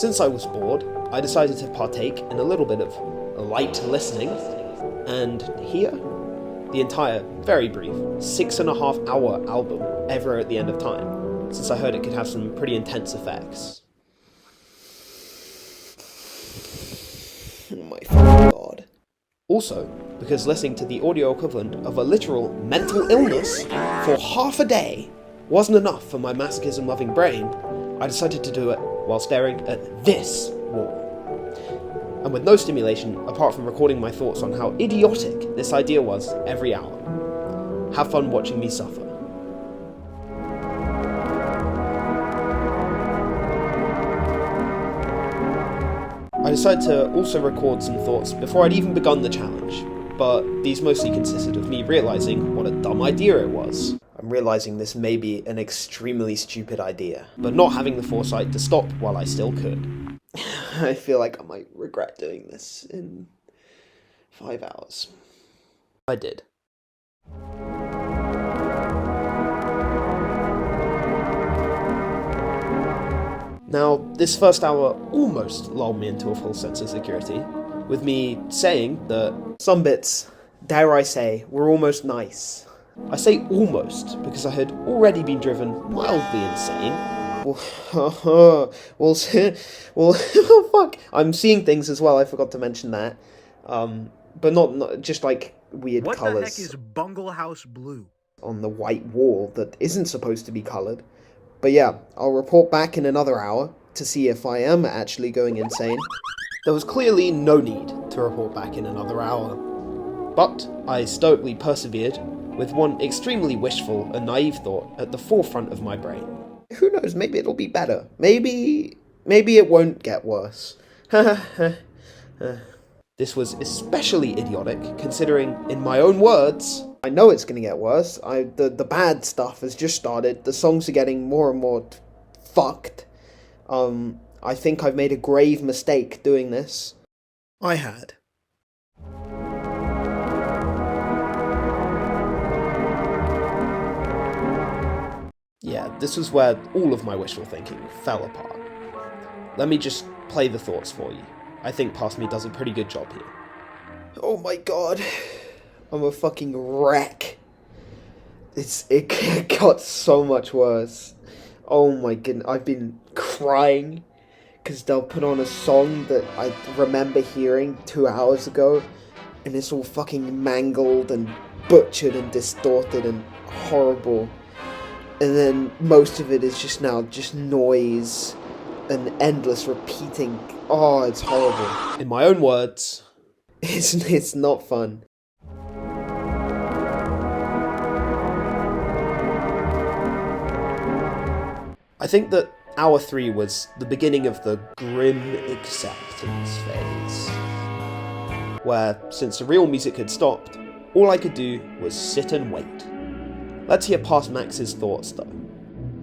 Since I was bored, I decided to partake in a little bit of light listening, and here, the entire, very brief, 6.5-hour album ever at the end of time, since I heard it could have some pretty intense effects. Oh my fucking god. Also, because listening to the audio equivalent of a literal mental illness for half a day wasn't enough for my masochism-loving brain, I decided to do it while staring at this wall. And with no stimulation, apart from recording my thoughts on how idiotic this idea was every hour. Have fun watching me suffer. I decided to also record some thoughts before I'd even begun the challenge, but these mostly consisted of me realising what a dumb idea it was. I'm realising this may be an extremely stupid idea, but not having the foresight to stop while I still could. I feel like I might regret doing this in 5 hours. I did. Now, this first hour almost lulled me into a full sense of security, with me saying that some bits, dare I say, were almost nice. I say almost because I had already been driven mildly insane. Well, fuck. I'm seeing things as well, I forgot to mention that. But not just like weird colours. What the heck is Bungle House Blue? On the white wall that isn't supposed to be coloured. But yeah, I'll report back in another hour to see if I am actually going insane. There was clearly no need to report back in another hour. But I stoically persevered with one extremely wishful and naive thought at the forefront of my brain. Who knows, maybe it'll be better. Maybe it won't get worse. This was especially idiotic, considering, in my own words, I know it's gonna get worse. The bad stuff has just started. The songs are getting more and more fucked. I think I've made a grave mistake doing this. I had. Yeah, this was where all of my wishful thinking fell apart. Let me just play the thoughts for you. I think Past Me does a pretty good job here. Oh my god. I'm a fucking wreck. It got so much worse. Oh my goodness, I've been crying because they'll put on a song that I remember hearing 2 hours ago, and it's all fucking mangled and butchered and distorted and horrible. And then most of it is just noise and endless repeating. Oh, it's horrible. In my own words, it's not fun. I think that hour 3 was the beginning of the grim acceptance phase, where, since the real music had stopped, all I could do was sit and wait. Let's hear past Max's thoughts, though.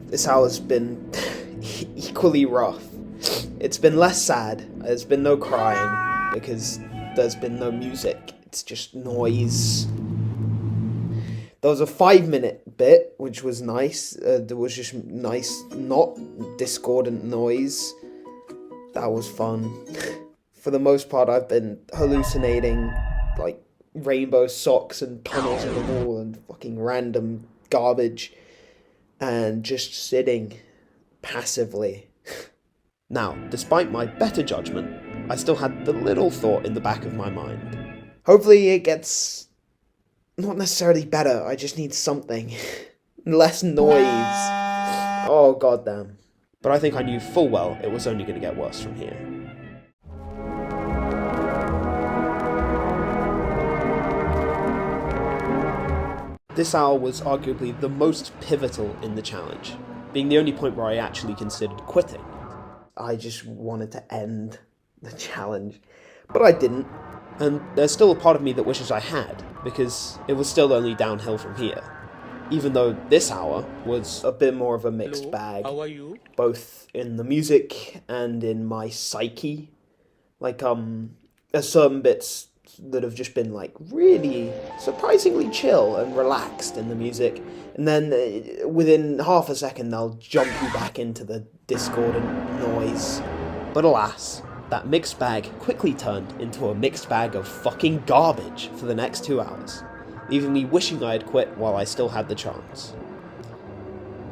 This hour's been equally rough. It's been less sad. There's been no crying, because there's been no music. It's just noise. There was a 5-minute bit, which was nice. There was just nice, not discordant noise. That was fun. For the most part, I've been hallucinating, like, rainbow socks and tunnels in the wall and fucking random garbage, and just sitting passively. Now, despite my better judgment, I still had the little thought in the back of my mind. Hopefully it gets not necessarily better, I just need something. Less noise. Oh goddamn. But I think I knew full well it was only going to get worse from here. This hour was arguably the most pivotal in the challenge, being the only point where I actually considered quitting. I just wanted to end the challenge, but I didn't. And there's still a part of me that wishes I had, because it was still only downhill from here. Even though this hour was a bit more of a mixed bag. How are you? Both in the music and in my psyche. Like, there's certain bits that have just been, like, really surprisingly chill and relaxed in the music. And then within half a second, they'll jump you back into the discordant noise. But alas, that mixed bag quickly turned into a mixed bag of fucking garbage for the next 2 hours, leaving me wishing I had quit while I still had the chance.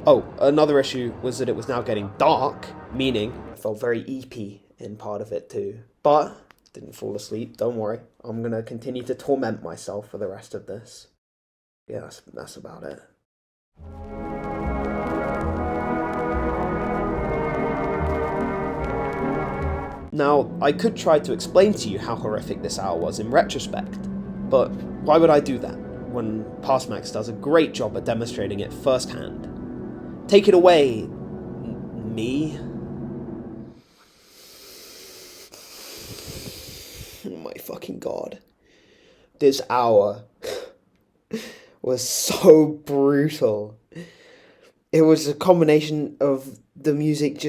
Oh, another issue was that it was now getting dark, meaning I felt very eepy in part of it too. But didn't fall asleep, don't worry. I'm gonna continue to torment myself for the rest of this. Yeah, that's about it. Now, I could try to explain to you how horrific this hour was in retrospect, but why would I do that when Passmax does a great job at demonstrating it firsthand? Take it away, me. Oh my fucking god. This hour was so brutal. It was a combination of the music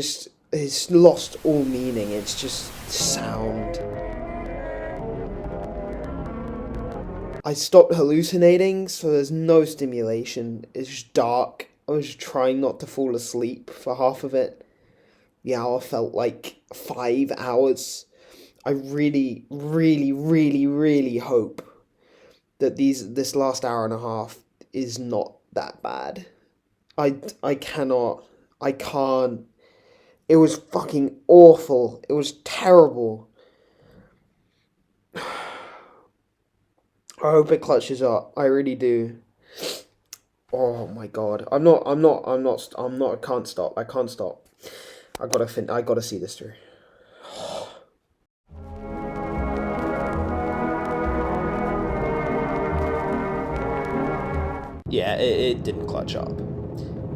it's lost all meaning, it's just sound. I stopped hallucinating, so there's no stimulation, it's just dark. I was trying not to fall asleep for half of it. The hour felt like 5 hours. I really, really, really, really hope that this last hour and a half is not that bad. I can't. It was fucking awful. It was terrible. I hope it clutches up. I really do. Oh my god. I can't stop. I gotta see this through. Yeah, it didn't clutch up.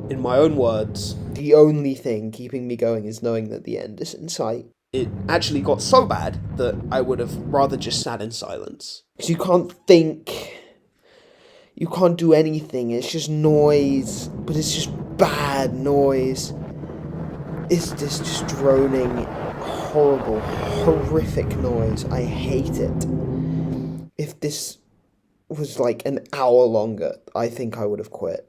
In my own words, the only thing keeping me going is knowing that the end is in sight. It actually got so bad that I would have rather just sat in silence. Because you can't think, you can't do anything, it's just noise, but it's just bad noise. It's this just droning, horrible, horrific noise. I hate it. If this was like an hour longer, I think I would have quit.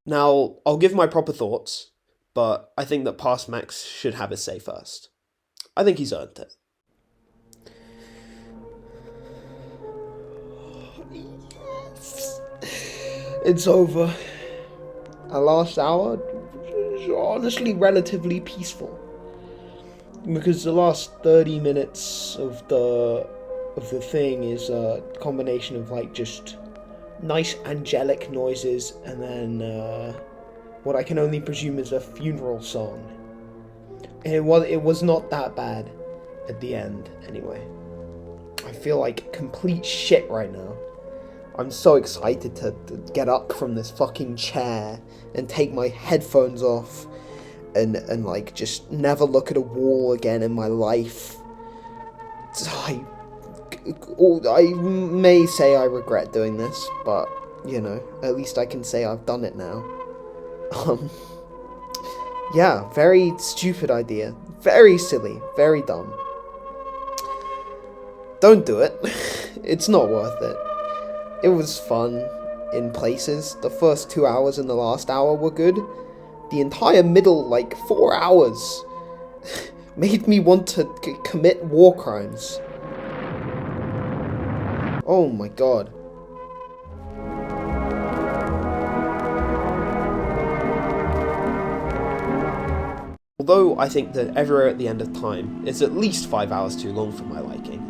Now, I'll give my proper thoughts, but I think that Passmax should have his say first. I think he's earned it. Yes. It's over. Our last hour was honestly relatively peaceful. Because the last 30 minutes of the thing is a combination of like just nice angelic noises and then what I can only presume is a funeral song. And it was not that bad at the end anyway. I feel like complete shit right now. I'm so excited to get up from this fucking chair and take my headphones off and like just never look at a wall again in my life. I may say I regret doing this, but you know, at least I can say I've done it now. Yeah, very stupid idea, very silly, very dumb. Don't do it. It's not worth it. It was fun in places. The first 2 hours and the last hour were good. The entire middle, like, 4 hours made me want to commit war crimes. Oh my god. Although I think that Everywhere at the End of Time is at least 5 hours too long for my liking,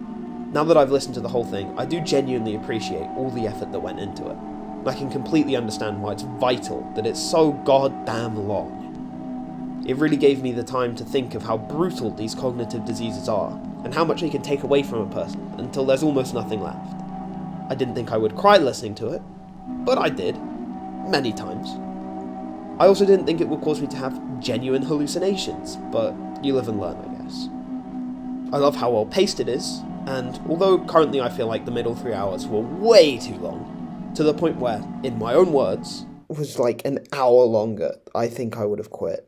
now that I've listened to the whole thing, I do genuinely appreciate all the effort that went into it. And I can completely understand why it's vital that it's so goddamn long. It really gave me the time to think of how brutal these cognitive diseases are, and how much they can take away from a person until there's almost nothing left. I didn't think I would cry listening to it, but I did. Many times. I also didn't think it would cause me to have genuine hallucinations, but you live and learn, I guess. I love how well paced it is, and although currently I feel like the middle 3 hours were way too long, to the point where, in my own words, it was like an hour longer, I think I would have quit.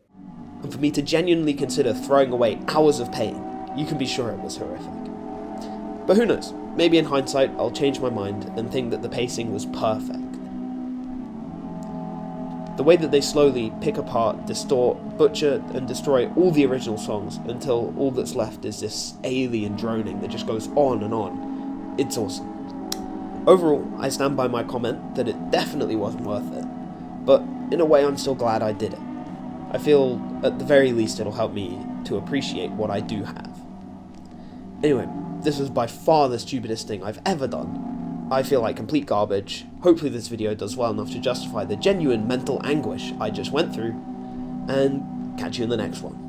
And for me to genuinely consider throwing away hours of pain, you can be sure it was horrific. But who knows, maybe in hindsight I'll change my mind and think that the pacing was perfect. The way that they slowly pick apart, distort, butcher, and destroy all the original songs until all that's left is this alien droning that just goes on and on. It's awesome. Overall, I stand by my comment that it definitely wasn't worth it, but in a way I'm still glad I did it. I feel at the very least it'll help me to appreciate what I do have. Anyway, this was by far the stupidest thing I've ever done. I feel like complete garbage. Hopefully this video does well enough to justify the genuine mental anguish I just went through, and catch you in the next one.